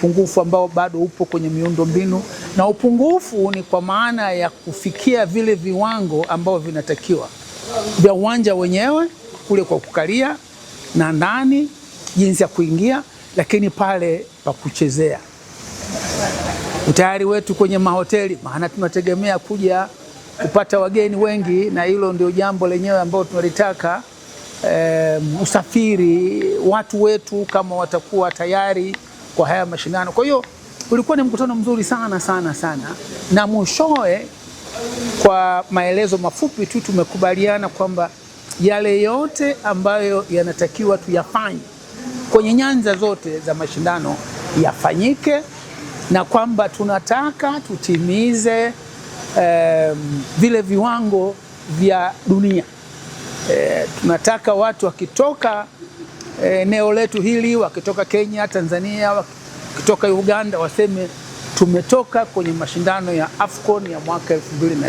upungufu ambao bado upo kwenye miundombinu, na upungufu ni kwa maana ya kufikia vile viwango ambao vinatakiwa vya uwanja wenyewe kule kwa kukalia na ndani jinsi ya kuingia, lakini pale pa kuchezea, utayari wetu kwenye mahoteli, maana tunategemea kuja kupata wageni wengi, na hilo ndio jambo lenyewe ambalo tunalitaka. Usafiri, watu wetu kama watakuwa tayari kwa haya mashindano. Kwa hiyo ulikuwa ni mkutano mzuri sana sana sana, na mwishowe kwa maelezo mafupi tu tumekubaliana kwamba yale yote ambayo yanatakiwa tuyafanye kwenye nyanja zote za mashindano yafanyike, na kwamba tunataka tutimize vile viwango vya dunia. Tunataka watu wakitoka eneo letu hili, wakitoka Kenya, Tanzania, wakitoka Uganda, waseme tumetoka kwenye mashindano ya AFCON ya mwaka 2020.